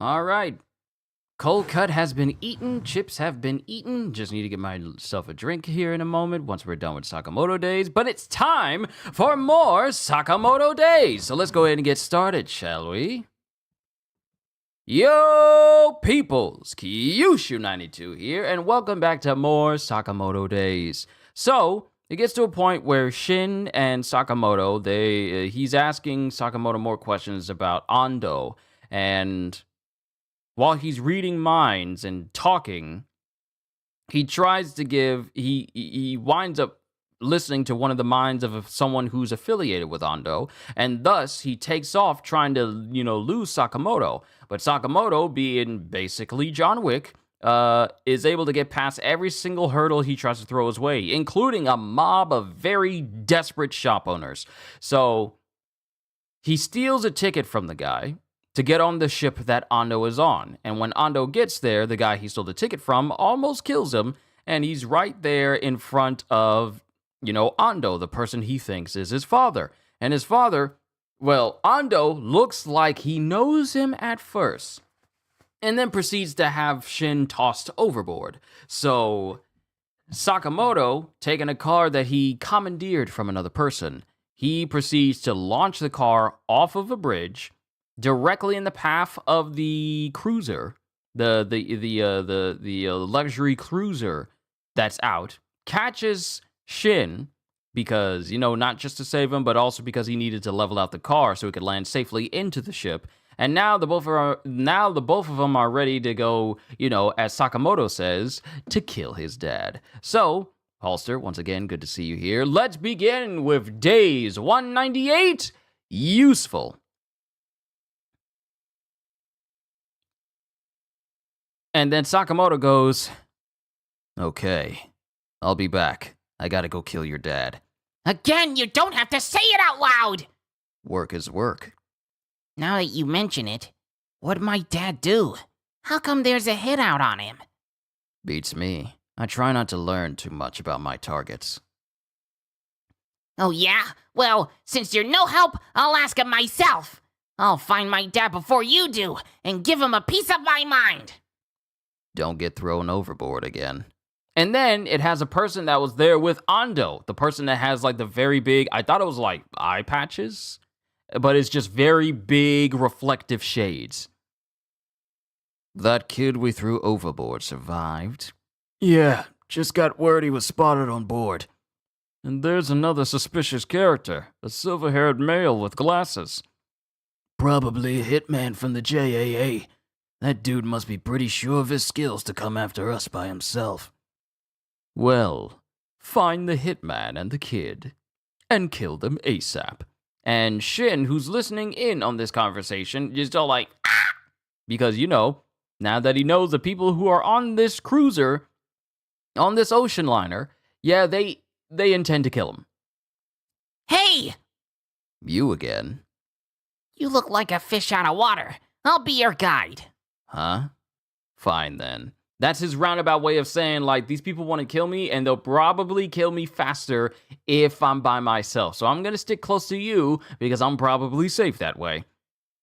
All right. Cold cut has been eaten. Chips have been eaten. Just need to get myself a drink here in a moment once we're done with Sakamoto Days. But it's time for more Sakamoto Days. So let's go ahead and get started, shall we? Yo, peoples! Qushu92 here, and welcome back to more Sakamoto Days. So, it gets to a point where Shin and Sakamoto, he's asking Sakamoto more questions about Ando, and while he's reading minds and talking, he winds up listening to one of the minds of someone who's affiliated with Ando, and thus he takes off trying to, lose Sakamoto. But Sakamoto, being basically John Wick, is able to get past every single hurdle he tries to throw his way, including a mob of very desperate shop owners. So he steals a ticket from the guy to get on the ship that Ando is on. And when Ando gets there, the guy he stole the ticket from almost kills him, and he's right there in front of, Ando, the person he thinks is his father. And his father, well, Ando looks like he knows him at first, and then proceeds to have Shin tossed overboard. So Sakamoto, taking a car that he commandeered from another person, he proceeds to launch the car off of a bridge directly in the path of the cruiser, the luxury cruiser that's out, catches Shin because, not just to save him, but also because he needed to level out the car so he could land safely into the ship. And now the both of them are ready to go, as Sakamoto says, to kill his dad. So, Holster, once again, good to see you here. Let's begin with Days 198, Useful. And then Sakamoto goes, "Okay, I'll be back. I gotta go kill your dad." Again, you don't have to say it out loud! Work is work. Now that you mention it, what'd my dad do? How come there's a hit out on him? Beats me. I try not to learn too much about my targets. Oh yeah? Well, since you're no help, I'll ask him myself. I'll find my dad before you do, and give him a piece of my mind. Don't get thrown overboard again. And then it has a person that was there with Ando, the person that has like the very big, I thought it was like eye patches, but it's just very big reflective shades. "That kid we threw overboard survived?" "Yeah, just got word he was spotted on board." "And there's another suspicious character, a silver-haired male with glasses." "Probably a hitman from the JAA. That dude must be pretty sure of his skills to come after us by himself." "Well, find the hitman and the kid, and kill them ASAP." And Shin, who's listening in on this conversation, just all like, "Ah!" Because, now that he knows the people who are on this cruiser, on this ocean liner, yeah, they intend to kill him. Hey! You again? You look like a fish out of water. I'll be your guide. Huh? Fine then. That's his roundabout way of saying, like, these people want to kill me, and they'll probably kill me faster if I'm by myself. So I'm going to stick close to you, because I'm probably safe that way.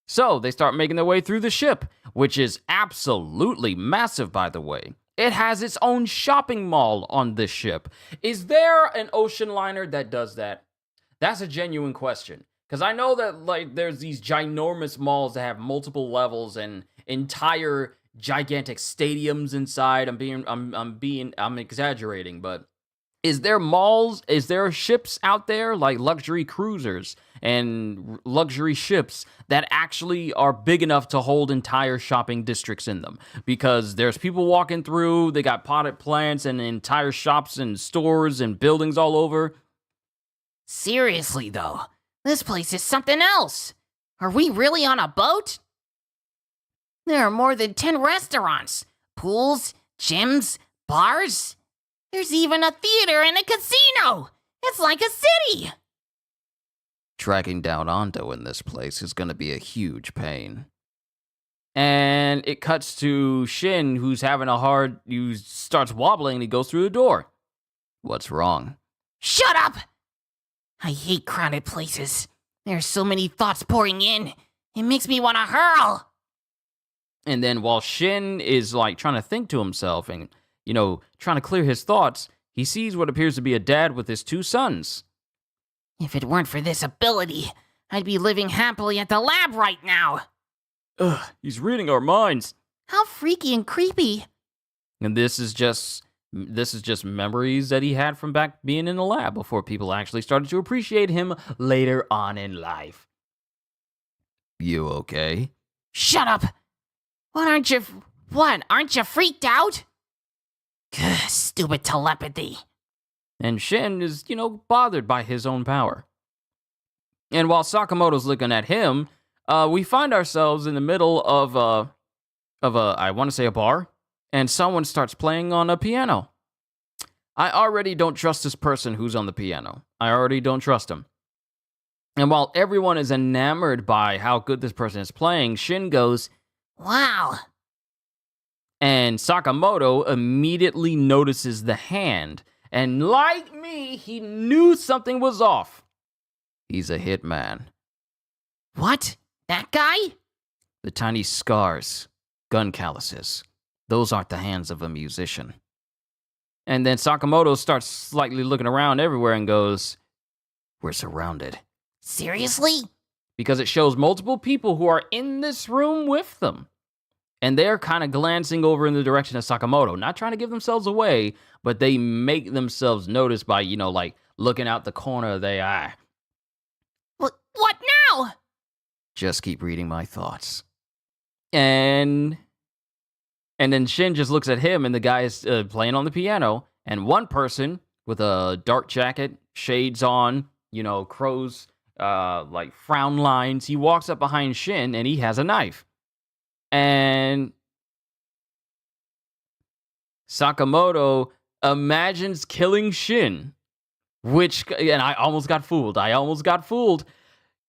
So they start making their way through the ship, which is absolutely massive, by the way. It has its own shopping mall on this ship. Is there an ocean liner that does that? That's a genuine question. Because I know that, like, there's these ginormous malls that have multiple levels and entire gigantic stadiums inside. I'm exaggerating, but is there malls? Is there ships out there like luxury cruisers and luxury ships that actually are big enough to hold entire shopping districts in them? Because there's people walking through, they got potted plants and entire shops and stores and buildings all over. Seriously though, this place is something else. Are we really on a boat? There are more than 10 restaurants, pools, gyms, bars. There's even a theater and a casino. It's like a city. Tracking down Ando in this place is going to be a huge pain. And it cuts to Shin, who starts wobbling, and he goes through the door. What's wrong? Shut up! I hate crowded places. There's so many thoughts pouring in. It makes me want to hurl. And then while Shin is like trying to think to himself and, trying to clear his thoughts, he sees what appears to be a dad with his 2 sons. If it weren't for this ability, I'd be living happily at the lab right now. Ugh, he's reading our minds. How freaky and creepy. And this is just memories that he had from back being in the lab before people actually started to appreciate him later on in life. You okay? Shut up! Aren't you freaked out? Stupid telepathy. And Shin is, bothered by his own power. And while Sakamoto's looking at him, we find ourselves in the middle of I want to say a bar, and someone starts playing on a piano. I already don't trust this person who's on the piano. I already don't trust him. And while everyone is enamored by how good this person is playing, Shin goes, "Wow." And Sakamoto immediately notices the hand. And like me, he knew something was off. He's a hitman. What? That guy? The tiny scars, gun calluses. Those aren't the hands of a musician. And then Sakamoto starts slightly looking around everywhere and goes, "We're surrounded." Seriously? Because it shows multiple people who are in this room with them. And they're kind of glancing over in the direction of Sakamoto, not trying to give themselves away, but they make themselves notice by, like looking out the corner of their eye. What now? Just keep reading my thoughts. And then Shin just looks at him, and the guy is playing on the piano, and one person with a dark jacket, shades on, crow's like frown lines, he walks up behind Shin, and he has a knife. And Sakamoto imagines killing Shin, and I almost got fooled.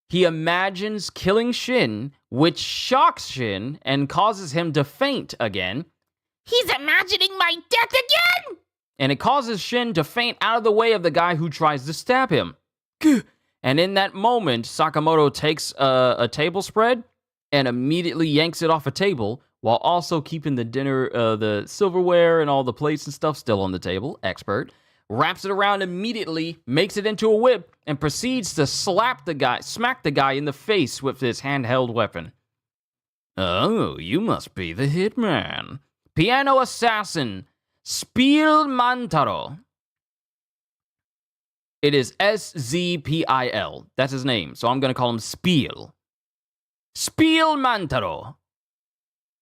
He imagines killing Shin, which shocks Shin and causes him to faint again. He's imagining my death again! And it causes Shin to faint out of the way of the guy who tries to stab him. And in that moment, Sakamoto takes a table spread and immediately yanks it off a table while also keeping the dinner, the silverware and all the plates and stuff still on the table. Expert. Wraps it around immediately, makes it into a whip, and proceeds to smack the guy in the face with his handheld weapon. Oh, you must be the hitman. Piano assassin, Spiel. It is Szpil. That's his name, so I'm going to call him Spiel. Spiel.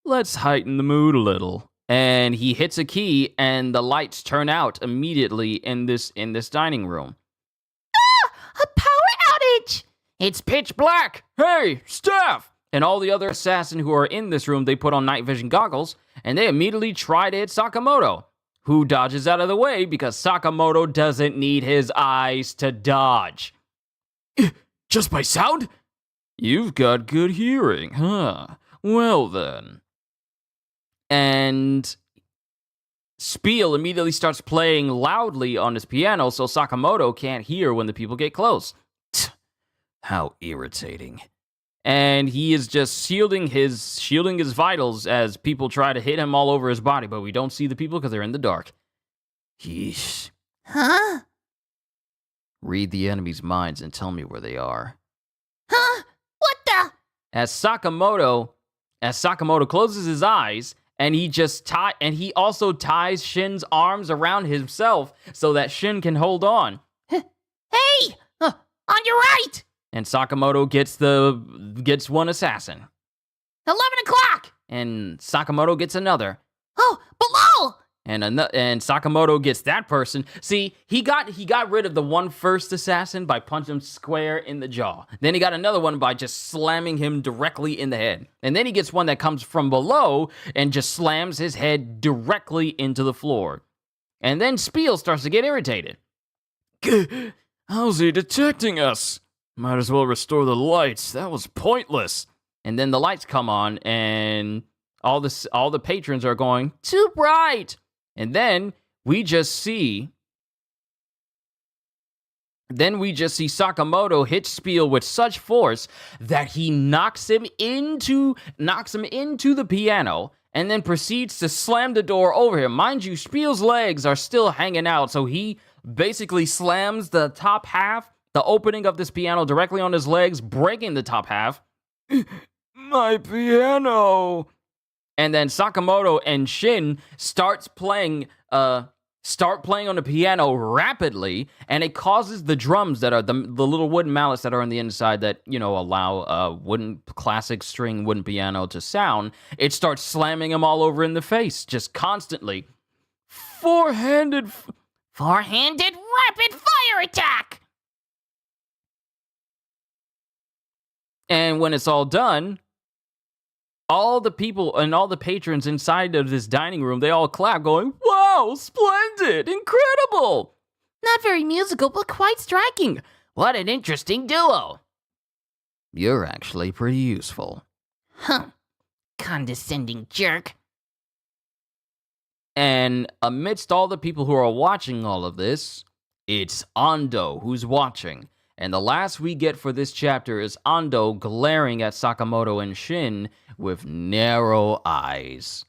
Let's heighten the mood a little. And he hits a key, and the lights turn out immediately in this dining room. Ah! A power outage! It's pitch black! Hey, staff! And all the other assassins who are in this room, they put on night vision goggles, and they immediately try to hit Sakamoto, who dodges out of the way because Sakamoto doesn't need his eyes to dodge. Just by sound? You've got good hearing, huh? Well then. And Spiel immediately starts playing loudly on his piano so Sakamoto can't hear when the people get close. How irritating. And he is just shielding his vitals as people try to hit him all over his body, but we don't see the people because they're in the dark. Yeesh. Huh? Read the enemy's minds and tell me where they are. Huh? What the? As Sakamoto closes his eyes, and he also ties Shin's arms around himself so that Shin can hold on. Hey! On your right! And Sakamoto gets one assassin. 11 o'clock! And Sakamoto gets another. Oh, below! And Sakamoto gets that person. See, he got rid of the one first assassin by punching him square in the jaw. Then he got another one by just slamming him directly in the head. And then he gets one that comes from below and just slams his head directly into the floor. And then Spiel starts to get irritated. How's he detecting us? Might as well restore the lights. That was pointless. And then the lights come on, and all the patrons are going, too bright. And then we just see Then we just see Sakamoto hit Spiel with such force that he knocks him into the piano and then proceeds to slam the door over him. Mind you, Spiel's legs are still hanging out, so he basically slams the top half, the opening of this piano, directly on his legs, breaking the top half. My piano. And then Sakamoto and Shin start playing on the piano rapidly, and it causes the drums that are the little wooden mallets that are on the inside that, allow classic string wooden piano to sound. It starts slamming them all over in the face, just constantly. Four-handed rapid fire attack! And when it's all done, all the people and all the patrons inside of this dining room, they all clap, going, "Wow, splendid, incredible! Not very musical, but quite striking. What an interesting duo." You're actually pretty useful. Huh. Condescending jerk. And amidst all the people who are watching all of this, it's Ando who's watching. And the last we get for this chapter is Ando glaring at Sakamoto and Shin with narrow eyes.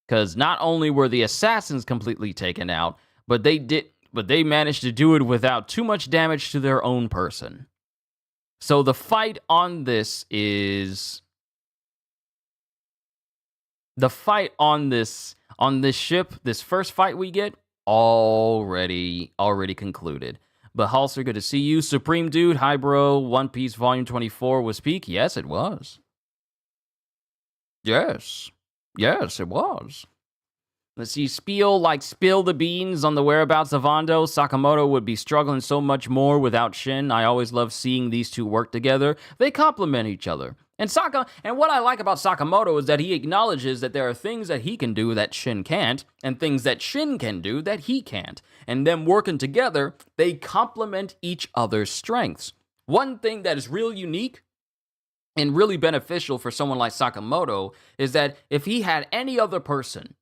Because not only were the assassins completely taken out, but they managed to do it without too much damage to their own person. So the fight on this ship, this first fight we get, already concluded. But Halser, good to see you. Supreme Dude, hi bro. One Piece Volume 24 was peak? Yes, it was. Yes, it was. Let's see, spill the beans on the whereabouts of Ando. Sakamoto would be struggling so much more without Shin. I always love seeing these two work together. They complement each other. And what I like about Sakamoto is that he acknowledges that there are things that he can do that Shin can't, and things that Shin can do that he can't. And them working together, they complement each other's strengths. One thing that is real unique and really beneficial for someone like Sakamoto is that if he had any other person,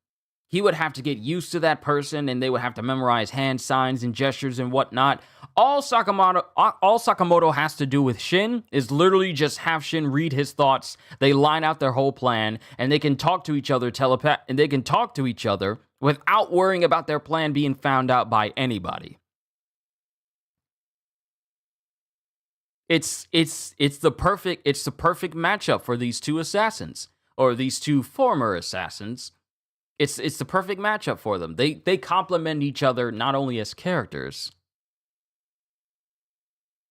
he would have to get used to that person, and they would have to memorize hand signs and gestures and whatnot. All Sakamoto has to do with Shin is literally just have Shin read his thoughts. They line out their whole plan, and they can talk to each other without worrying about their plan being found out by anybody. It's the perfect matchup for these two assassins, or these two former assassins. It's the perfect matchup for them. They complement each other not only as characters.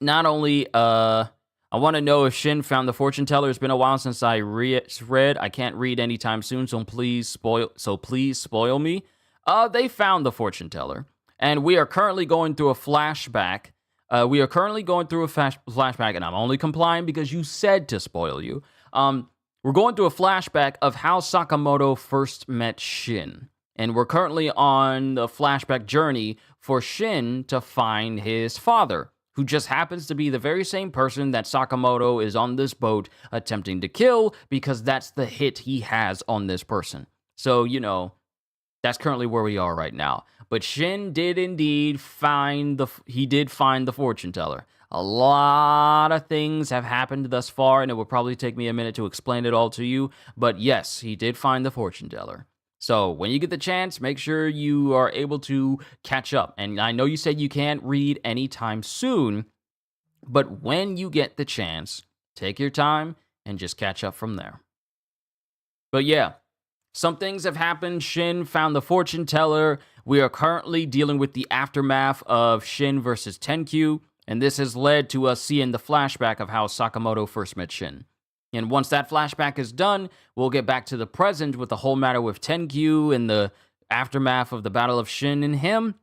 Not only, I want to know if Shin found the fortune teller. It's been a while since I read. I can't read anytime soon, so please spoil me. They found the fortune teller, and we are currently going through a flashback. Flashback, and I'm only complying because you said to spoil you. We're going through a flashback of how Sakamoto first met Shin. And we're currently on the flashback journey for Shin to find his father, who just happens to be the very same person that Sakamoto is on this boat attempting to kill, because that's the hit he has on this person. So, that's currently where we are right now. But Shin did indeed find the fortune teller. A lot of things have happened thus far, and it will probably take me a minute to explain it all to you. But yes, he did find the fortune teller. So when you get the chance, make sure you are able to catch up. And I know you said you can't read anytime soon, but when you get the chance, take your time and just catch up from there. But yeah, some things have happened. Shin found the fortune teller. We are currently dealing with the aftermath of Shin versus Tenkyu. And this has led to us seeing the flashback of how Sakamoto first met Shin. And once that flashback is done, we'll get back to the present with the whole matter with Tenkyu and the aftermath of the battle of Shin and him,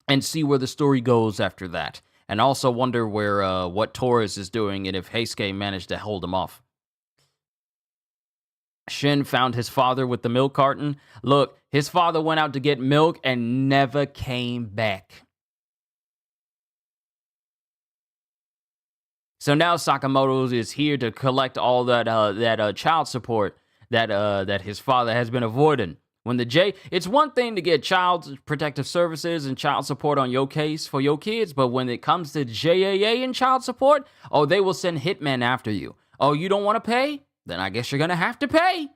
and see where the story goes after that. And also wonder what Taurus is doing and if Heisuke managed to hold him off. Shin found his father with the milk carton. Look, his father went out to get milk and never came back. So now Sakamoto is here to collect all that child support that his father has been avoiding When it's one thing to get child protective services and child support on your case for your kids, but when it comes to JAA and child support, oh, they will send hitmen after you. Oh, you don't want to pay? Then I guess you're going to have to pay.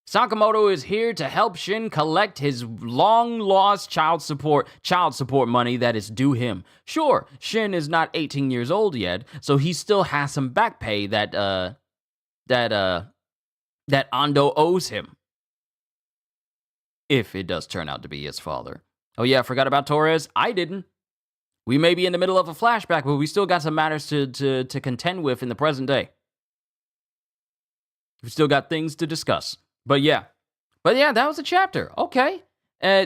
Sakamoto is here to help Shin collect his long-lost child support money that is due him. Sure, Shin is not 18 years old yet, so he still has some back pay that Ando owes him. If it does turn out to be his father. Oh yeah, I forgot about Torres. I didn't. We may be in the middle of a flashback, but we still got some matters to contend with in the present day. We still got things to discuss. But yeah, that was a chapter. Okay.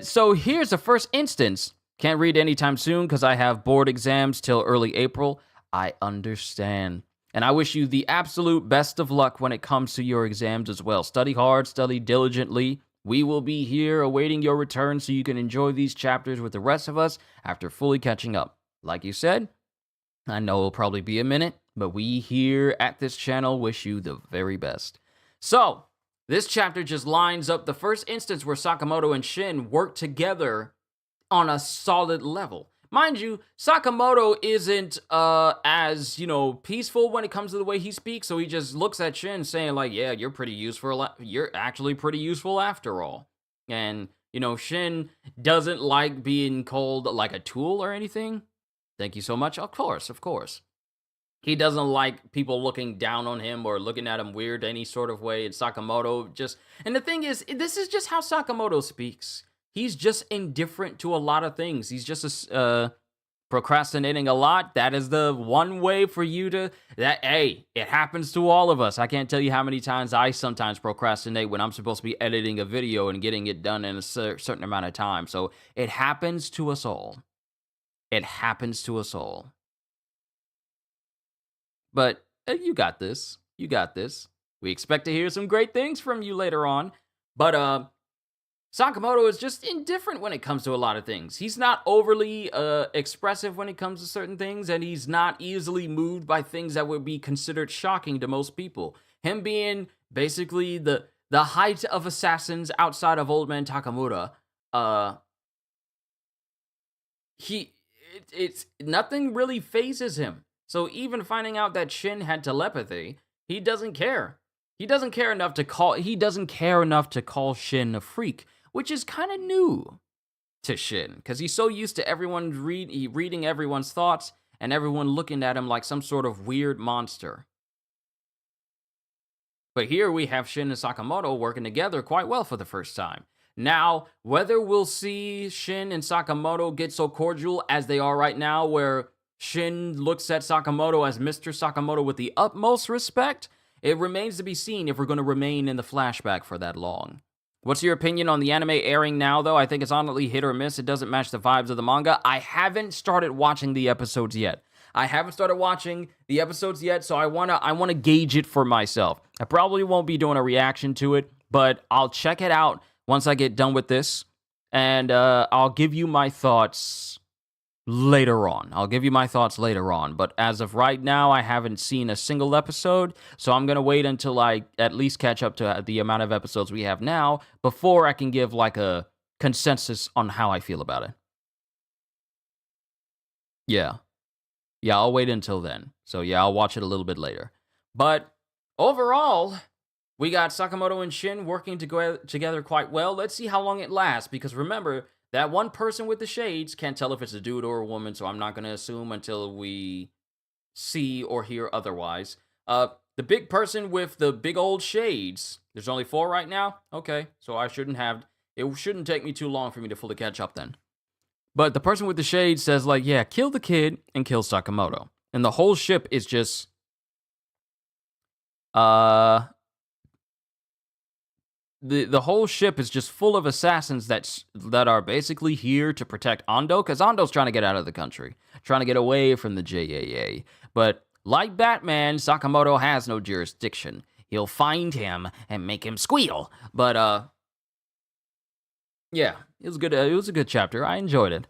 So here's the first instance. Can't read anytime soon because I have board exams till early April. I understand. And I wish you the absolute best of luck when it comes to your exams as well. Study hard, study diligently. We will be here awaiting your return so you can enjoy these chapters with the rest of us after fully catching up. Like you said, I know it'll probably be a minute, but we here at this channel wish you the very best. So, this chapter just lines up the first instance where Sakamoto and Shin work together on a solid level. Mind you, Sakamoto isn't as, peaceful when it comes to the way he speaks, so he just looks at Shin saying like, yeah, you're pretty useful. You're actually pretty useful after all. And, Shin doesn't like being called like a tool or anything. Thank you so much. Of course. He doesn't like people looking down on him or looking at him weird any sort of way. And Sakamoto and the thing is, this is just how Sakamoto speaks. He's just indifferent to a lot of things. He's just procrastinating a lot. That is the one way for you it happens to all of us. I can't tell you how many times I sometimes procrastinate when I'm supposed to be editing a video and getting it done in a certain amount of time. So it happens to us all. But you got this. We expect to hear some great things from you later on. But Sakamoto is just indifferent when it comes to a lot of things. He's not overly expressive when it comes to certain things, and he's not easily moved by things that would be considered shocking to most people. Him being basically the height of assassins outside of Old Man Takamura, it's nothing really phases him. So even finding out that Shin had telepathy, he doesn't care. He doesn't care enough to call Shin a freak, which is kind of new to Shin, because he's so used to everyone reading everyone's thoughts and everyone looking at him like some sort of weird monster. But here we have Shin and Sakamoto working together quite well for the first time. Now, whether we'll see Shin and Sakamoto get so cordial as they are right now, where Shin looks at Sakamoto as Mr. Sakamoto with the utmost respect, it remains to be seen if we're going to remain in the flashback for that long. What's your opinion on the anime airing now, though? I think it's honestly hit or miss. It doesn't match the vibes of the manga. I haven't started watching the episodes yet. So I wanna gauge it for myself. I probably won't be doing a reaction to it, but I'll check it out once I get done with this, and I'll give you my thoughts later on. But as of right now, I haven't seen a single episode, so I'm going to wait until I at least catch up to the amount of episodes we have now before I can give like a consensus on how I feel about it. Yeah, I'll wait until then. So yeah, I'll watch it a little bit later. But overall, we got Sakamoto and Shin working together quite well. Let's see how long it lasts, because remember, that one person with the shades can't tell if it's a dude or a woman, so I'm not going to assume until we see or hear otherwise. The big person with the big old shades, there's only 4 right now? Okay, so it shouldn't take me too long for me to fully catch up then. But the person with the shades says, like, yeah, kill the kid and kill Sakamoto. And the whole ship is just, The whole ship is just full of assassins that are basically here to protect Ando, because Ando's trying to get out of the country, trying to get away from the JAA. But like Batman, Sakamoto has no jurisdiction. He'll find him and make him squeal. But yeah, it was good. It was a good chapter. I enjoyed it.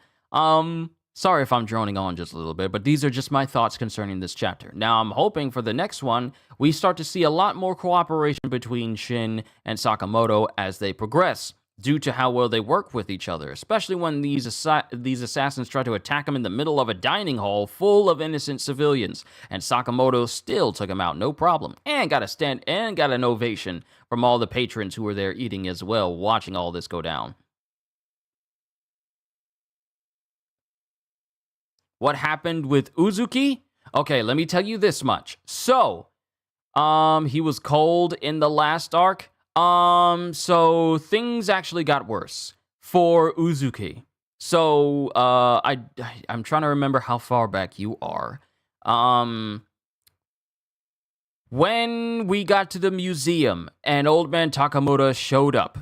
Sorry if I'm droning on just a little bit, but these are just my thoughts concerning this chapter. Now, I'm hoping for the next one, we start to see a lot more cooperation between Shin and Sakamoto as they progress, due to how well they work with each other, especially when these assassins try to attack him in the middle of a dining hall full of innocent civilians, and Sakamoto still took him out no problem, and got an ovation from all the patrons who were there eating as well, watching all this go down. What happened with Uzuki? Okay, let me tell you this much. So, he was cold in the last arc. So things actually got worse for Uzuki. So, I'm trying to remember how far back you are. When we got to the museum and Old Man Takamura showed up.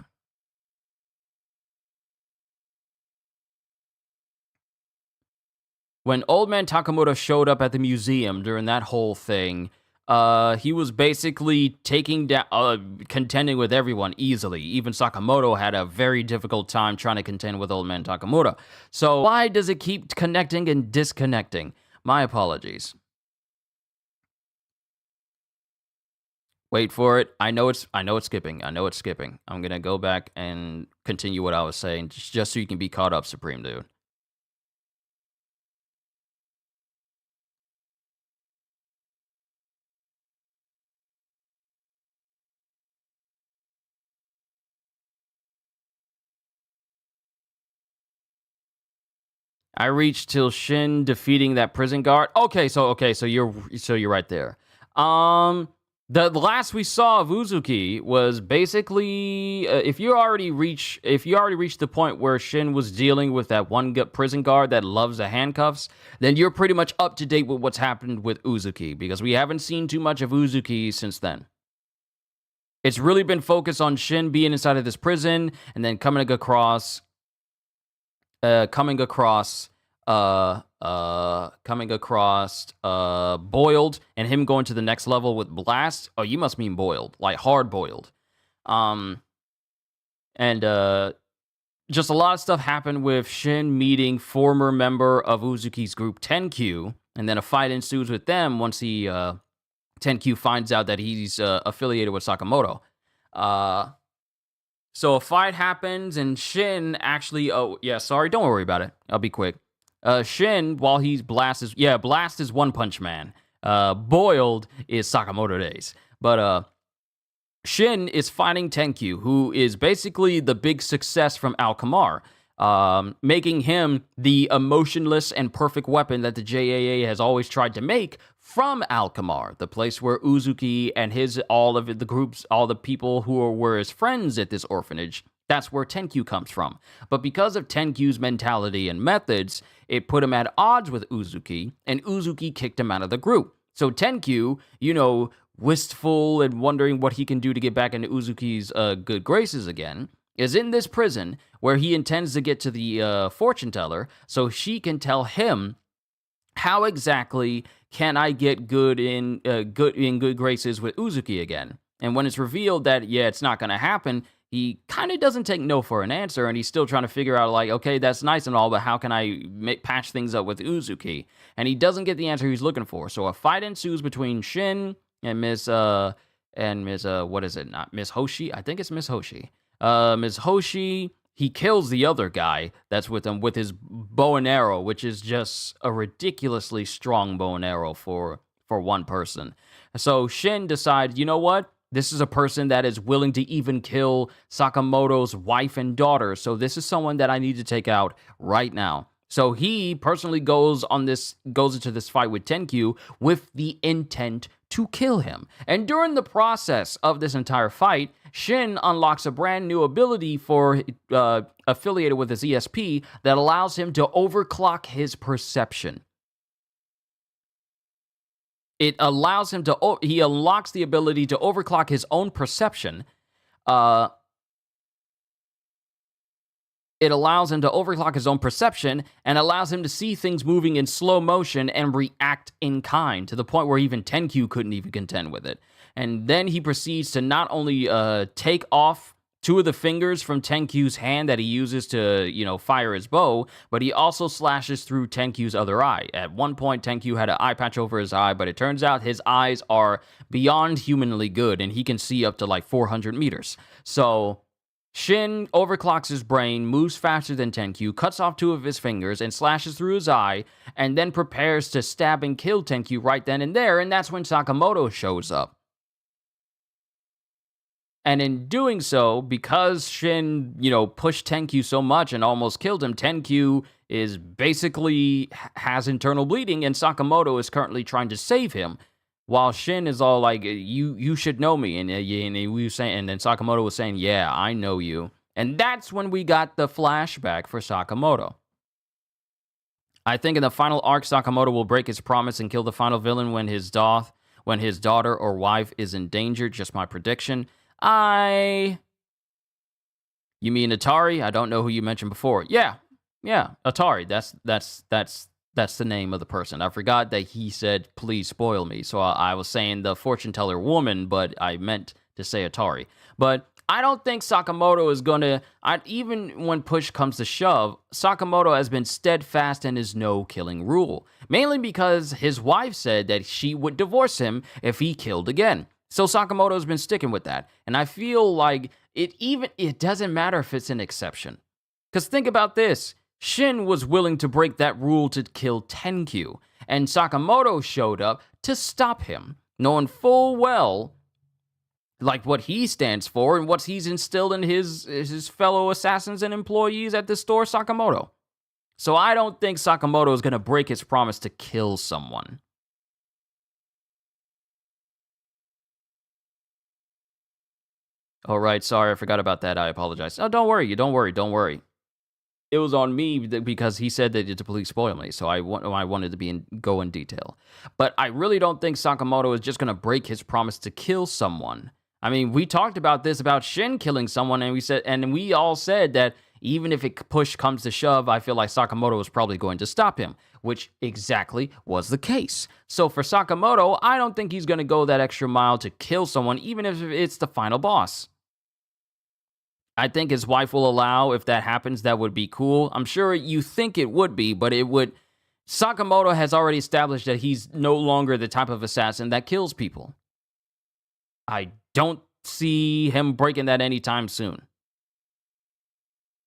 When Old Man Takamura showed up at the museum during that whole thing, he was basically contending with everyone easily. Even Sakamoto had a very difficult time trying to contend with Old Man Takamura. So why does it keep connecting and disconnecting? My apologies. Wait for it. I know it's skipping. I'm gonna go back and continue what I was saying, just so you can be caught up, Supreme Dude. I reached till Shin defeating that prison guard. Okay, so you're right there. The last we saw of Uzuki was basically if you already reached the point where Shin was dealing with that one prison guard that loves the handcuffs, then you're pretty much up to date with what's happened with Uzuki, because we haven't seen too much of Uzuki since then. It's really been focused on Shin being inside of this prison and then coming across Boiled and him going to the next level with Blast. Oh, you must mean Boiled, like hard boiled. Just a lot of stuff happened with Shin meeting former member of Uzuki's group Tenkyu, and then a fight ensues with them once Tenkyu finds out that he's affiliated with Sakamoto. So a fight happens, and Shin actually... Oh, yeah, sorry, don't worry about it. I'll be quick. Shin, while he's Blast is One Punch Man. Boiled is Sakamoto Days. But Shin is fighting Tenkyu, who is basically the big success from Alkamar, making him the emotionless and perfect weapon that the JAA has always tried to make from Alkamar, the place where Uzuki and all the people who were his friends at this orphanage, that's where Tenkyu comes from. But because of Tenkyu's mentality and methods, it put him at odds with Uzuki, and Uzuki kicked him out of the group. So Tenkyu, wistful and wondering what he can do to get back into Uzuki's good graces again, is in this prison where he intends to get to the fortune teller so she can tell him how exactly can I get in good graces with Uzuki again. And when it's revealed that, it's not going to happen, he kind of doesn't take no for an answer, and he's still trying to figure out, like, okay, that's nice and all, but how can I patch things up with Uzuki? And he doesn't get the answer he's looking for. So a fight ensues between Shin and Miss Hoshi. I think it's Miss Hoshi. Miss Hoshi, he kills the other guy that's with him with his bow and arrow, which is just a ridiculously strong bow and arrow for one person. So Shin decides, you know what? This is a person that is willing to even kill Sakamoto's wife and daughter, so this is someone that I need to take out right now. So he personally goes into this fight with Tenkyu with the intent to kill him. And during the process of this entire fight, Shin unlocks a brand new ability affiliated with his ESP that allows him to overclock his perception. He unlocks the ability to overclock his own perception. It allows him to overclock his own perception and allows him to see things moving in slow motion and react in kind, to the point where even Tenkyu couldn't even contend with it. And then he proceeds to not only take off two of the fingers from Tenkyu's hand that he uses to, fire his bow, but he also slashes through Tenkyu's other eye. At one point, Tenkyu had an eye patch over his eye, but it turns out his eyes are beyond humanly good, and he can see up to like 400 meters. So Shin overclocks his brain, moves faster than Tenkyu, cuts off two of his fingers, and slashes through his eye, and then prepares to stab and kill Tenkyu right then and there, and that's when Sakamoto shows up. And in doing so, because Shin, pushed Tenkyu so much and almost killed him, Tenkyu is basically has internal bleeding, and Sakamoto is currently trying to save him, while Shin is all like, "You should know me," and he was saying, and then Sakamoto was saying, "Yeah, I know you," and that's when we got the flashback for Sakamoto. I think in the final arc, Sakamoto will break his promise and kill the final villain when his daughter or wife is in danger. Just my prediction. You mean Atari? I don't know who you mentioned before. Yeah, Atari. That's the name of the person. I forgot that he said, "Please spoil me." So I was saying the fortune teller woman, but I meant to say Atari. But I don't think Sakamoto is gonna. Even when push comes to shove, Sakamoto has been steadfast in his no-killing rule, mainly because his wife said that she would divorce him if he killed again. So Sakamoto's been sticking with that. And I feel like it doesn't matter if it's an exception. Because think about this. Shin was willing to break that rule to kill Tenkyu. And Sakamoto showed up to stop him, knowing full well like what he stands for and what he's instilled in his fellow assassins and employees at the store, Sakamoto. So I don't think Sakamoto is going to break his promise to kill someone. All right, sorry, I forgot about that. I apologize. Oh, don't worry. It was on me because he said that the police spoiled me, so I wanted to go in detail. But I really don't think Sakamoto is just going to break his promise to kill someone. I mean, we talked about this, about Shin killing someone, and we all said that even if push comes to shove, I feel like Sakamoto is probably going to stop him, which exactly was the case. So for Sakamoto, I don't think he's going to go that extra mile to kill someone, even if it's the final boss. I think his wife will allow. If that happens, that would be cool. I'm sure you think it would be, but it would. Sakamoto has already established that he's no longer the type of assassin that kills people. I don't see him breaking that anytime soon.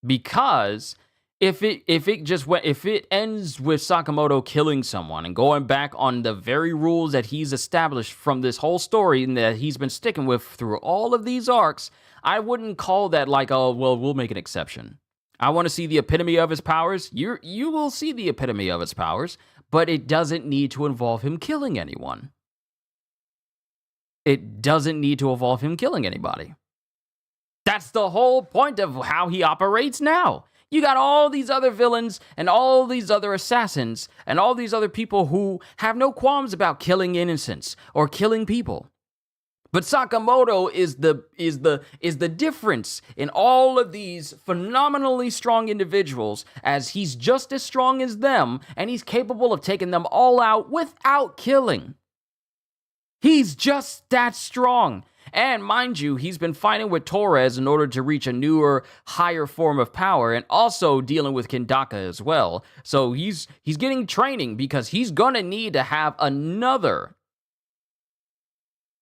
Because if it ends with Sakamoto killing someone and going back on the very rules that he's established from this whole story and that he's been sticking with through all of these arcs, I wouldn't call that like, oh, well, we'll make an exception. I want to see the epitome of his powers. You will see the epitome of his powers, but it doesn't need to involve him killing anyone. It doesn't need to involve him killing anybody. That's the whole point of how he operates now. You got all these other villains and all these other assassins and all these other people who have no qualms about killing innocents or killing people. But Sakamoto is the difference in all of these phenomenally strong individuals, as he's just as strong as them and he's capable of taking them all out without killing. He's just that strong. And mind you, he's been fighting with Torres in order to reach a newer, higher form of power, and also dealing with Kindaka as well. So he's getting training because he's gonna need to have another.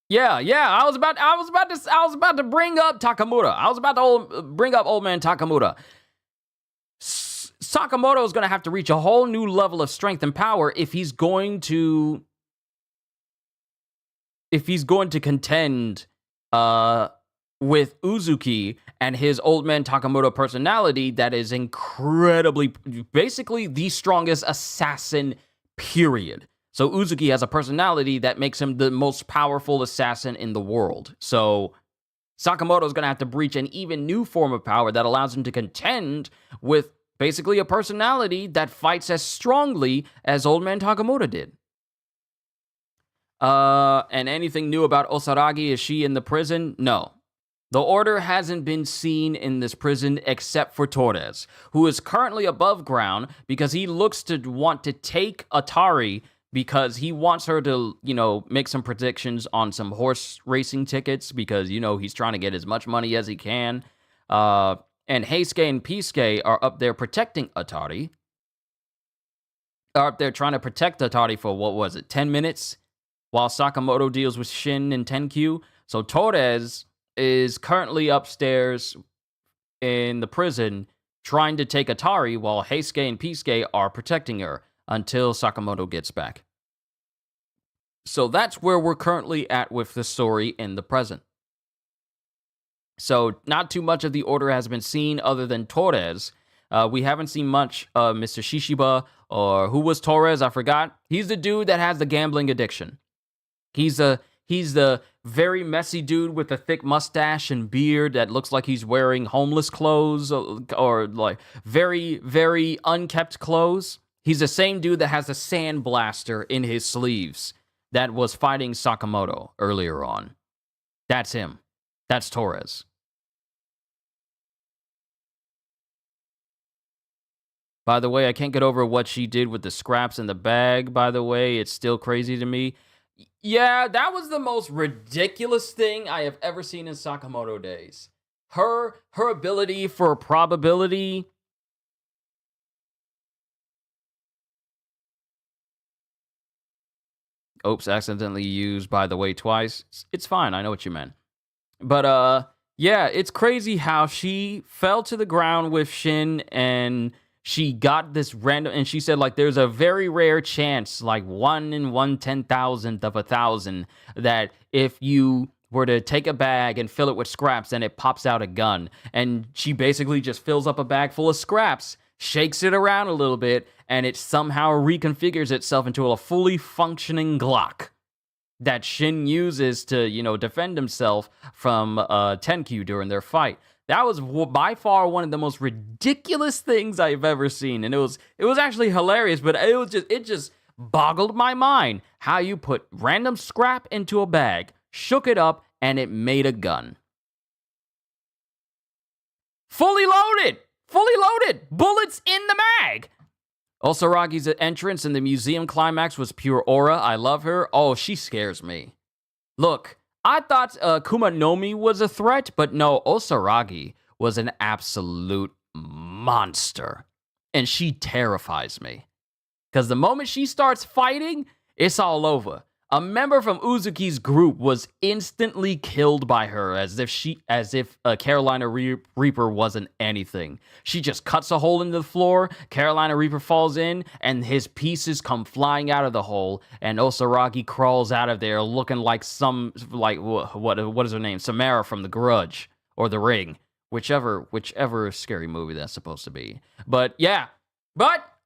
Yeah. I was about to bring up Takamura. I was about to bring up old man Takamura. Sakamoto is gonna have to reach a whole new level of strength and power if he's going to contend with Uzuki and his old man Takamura personality that is incredibly, basically the strongest assassin, period. So Uzuki has a personality that makes him the most powerful assassin in the world. So Sakamoto is going to have to breach an even new form of power that allows him to contend with basically a personality that fights as strongly as old man Takamura did. And anything new about Osaragi? Is she in the prison? No. The Order hasn't been seen in this prison except for Torres, who is currently above ground because he looks to want to take Atari because he wants her to, make some predictions on some horse racing tickets because, he's trying to get as much money as he can. And Heisuke and Pisuke are up there protecting Atari. Are up there trying to protect Atari for, what was it, 10 minutes? While Sakamoto deals with Shin and Tenkyu. So Torres is currently upstairs in the prison trying to take Atari while Heisuke and Pisuke are protecting her until Sakamoto gets back. So that's where we're currently at with the story in the present. So not too much of the order has been seen other than Torres. We haven't seen much of Mr. Shishiba, or who was Torres? I forgot. He's the dude that has the gambling addiction. He's the very messy dude with a thick mustache and beard that looks like he's wearing homeless clothes or like very, very unkept clothes. He's the same dude that has a sandblaster in his sleeves that was fighting Sakamoto earlier on. That's him. That's Torres. By the way, I can't get over what she did with the scraps in the bag, by the way. It's still crazy to me. Yeah, that was the most ridiculous thing I have ever seen in Sakamoto days. Her ability for probability. Oops, accidentally used, by the way, twice. It's fine, I know what you meant. But, yeah, it's crazy how she fell to the ground with Shin and she got this random, and she said, like, there's a very rare chance, like 1 in 1/10,000th of 1,000, that if you were to take a bag and fill it with scraps, then it pops out a gun. And she basically just fills up a bag full of scraps, shakes it around a little bit, and it somehow reconfigures itself into a fully functioning Glock that Shin uses to, defend himself from Tenkyu during their fight. That was by far one of the most ridiculous things I've ever seen, and it was actually hilarious. But it just boggled my mind how you put random scrap into a bag, shook it up, and it made a gun. Fully loaded, bullets in the mag. Osaragi's entrance in the museum climax was pure aura. I love her. Oh, she scares me. Look, I thought Kumanomi was a threat, but no, Osaragi was an absolute monster. And she terrifies me. Because the moment she starts fighting, it's all over. A member from Uzuki's group was instantly killed by her as if Carolina Reaper wasn't anything. She just cuts a hole in the floor, Carolina Reaper falls in, and his pieces come flying out of the hole, and Osaragi crawls out of there looking like what is her name? Samara from The Grudge, or The Ring, whichever scary movie that's supposed to be. But yeah,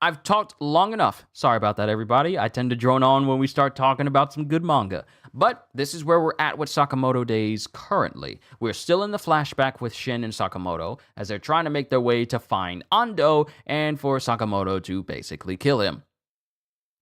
I've talked long enough. Sorry about that, everybody. I tend to drone on when we start talking about some good manga. But this is where we're at with Sakamoto days currently. We're still in the flashback with Shin and Sakamoto as they're trying to make their way to find Ando and for Sakamoto to basically kill him.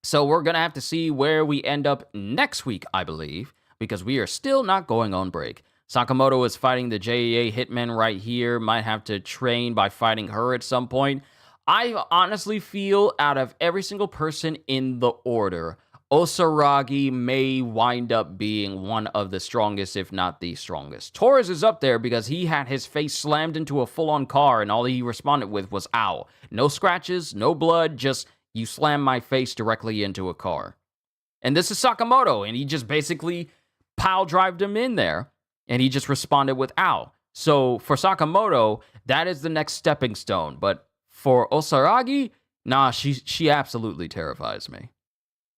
So we're going to have to see where we end up next week, I believe, because we are still not going on break. Sakamoto is fighting the JAA hitman right here. Might have to train by fighting her at some point. I honestly feel out of every single person in the order, Osaragi may wind up being one of the strongest, if not the strongest. Torres is up there because he had his face slammed into a full-on car and all he responded with was, ow. No scratches, no blood, just you slammed my face directly into a car. And this is Sakamoto, and he just basically pile-drived him in there, and he just responded with, ow. So for Sakamoto, that is the next stepping stone, but for Osaragi, nah, she absolutely terrifies me.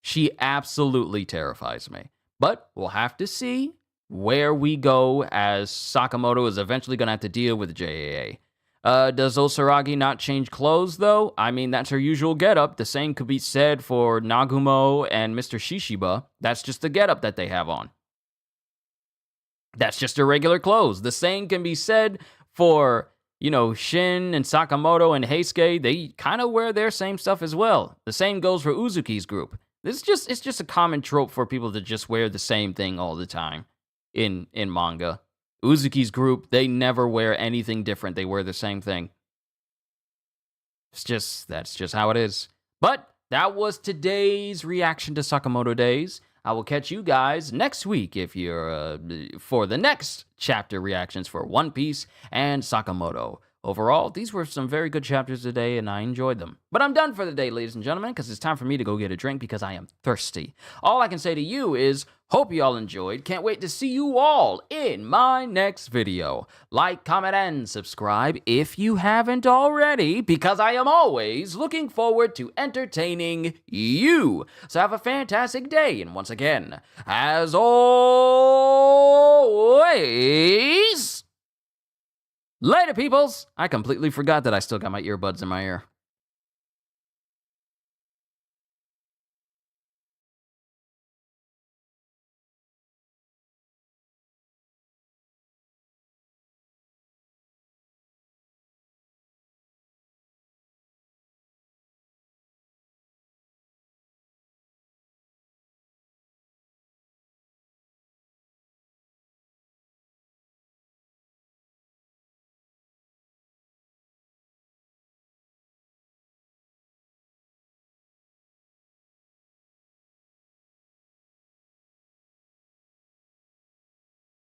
She absolutely terrifies me. But we'll have to see where we go as Sakamoto is eventually going to have to deal with JAA. Does Osaragi not change clothes, though? I mean, that's her usual getup. The same could be said for Nagumo and Mr. Shishiba. That's just the getup that they have on. That's just their regular clothes. The same can be said for Shin and Sakamoto and Heisuke. They kind of wear their same stuff as well. The same goes for Uzuki's group. It's just a common trope for people to just wear the same thing all the time in manga. Uzuki's group, they never wear anything different. They wear the same thing. That's just how it is. But that was today's reaction to Sakamoto Days. I will catch you guys next week if you're for the next chapter reactions for One Piece and Sakamoto. Overall, these were some very good chapters today, and I enjoyed them. But I'm done for the day, ladies and gentlemen, because it's time for me to go get a drink because I am thirsty. All I can say to you is, hope you all enjoyed. Can't wait to see you all in my next video. Like, comment, and subscribe if you haven't already, because I am always looking forward to entertaining you. So have a fantastic day, and once again, as always... Later, peoples! I completely forgot that I still got my earbuds in my ear.